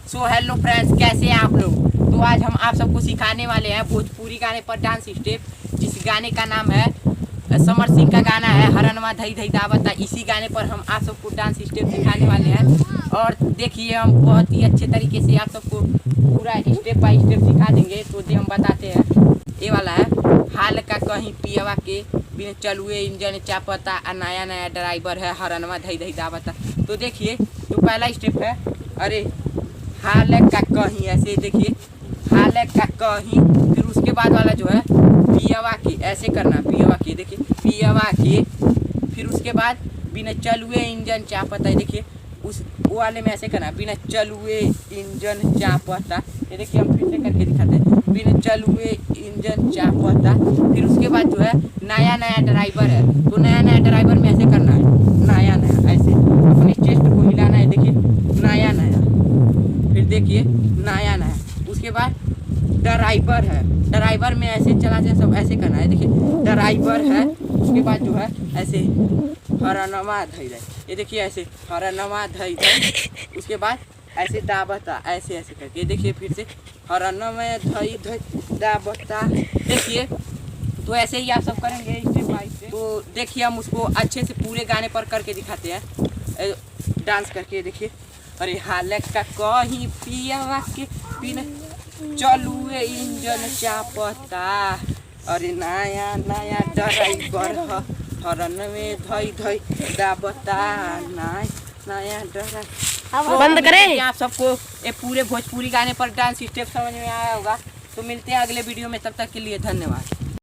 So hello friends, कैसे हैं आप लोग। तो आज हम आप सबको सिखाने वाले हैं भोजपुरी गाने पर डांस स्टेप, जिस गाने का नाम है समर सिंह का गाना है हरनमा धई धई दावता। इसी गाने पर हम आप सबको डांस स्टेप सिखाने वाले हैं और देखिए हम बहुत ही अच्छे तरीके से आप सबको पूरा स्टेप बाय स्टेप सिखा देंगे। तो हम बताते हैं, ये वाला है हाल का कहीं पियवा के बिन चलुए इंजन चापता, नया नया ड्राइवर है हरनमा धई धई दावता। तो देखिए जो पहला स्टेप है, अरे हाल का कहीं, ऐसे देखिए हाल का कहीं। फिर उसके बाद वाला जो है पियवा के, ऐसे करना पियवा के, देखिए पियवा के। फिर उसके बाद बिना चलुए इंजन चापता, देखिए उस वो वाले में ऐसे करना बिना चलुए इंजन चापता। ये देखिए हम फिर से करके दिखाते हैं, बिना चलुए इंजन चापता। फिर उसके बाद जो है नया नया ड्राइवर है, तो नया नया ड्राइवर में ऐसे करना है, नया नया ऐसे अपने चेस्ट को हिलाना है, देखिए नया नया। फिर देखिए नया नया। उसके बाद ड्राइवर है, ड्राइवर में ऐसे चलाते सब ऐसे करना है, देखिए ड्राइवर है। उसके बाद जो है ऐसे हरनमा धई धई, ये देखिए ऐसे हरनमा धई धई। उसके बाद ऐसे दाबता, ऐसे ऐसे करके देखिए फिर से हरनमा धई धई दाबता। देखिए तो ऐसे ही आप सब करेंगे स्टेप बाय स्टेप। तो देखिए हम उसको अच्छे से पूरे गाने पर करके दिखाते हैं डांस करके। देखिए अरे हाल का कहीं पियवा के बिन चलुए इंजन चापता, अरे नया नया ड्राइवर हरन में धई धई दाबता, नया ड्राइवर। बंद करें। आप सबको ये पूरे भोजपुरी गाने पर डांस स्टेप समझ में आया होगा। तो मिलते हैं अगले वीडियो में, तब तक के लिए धन्यवाद।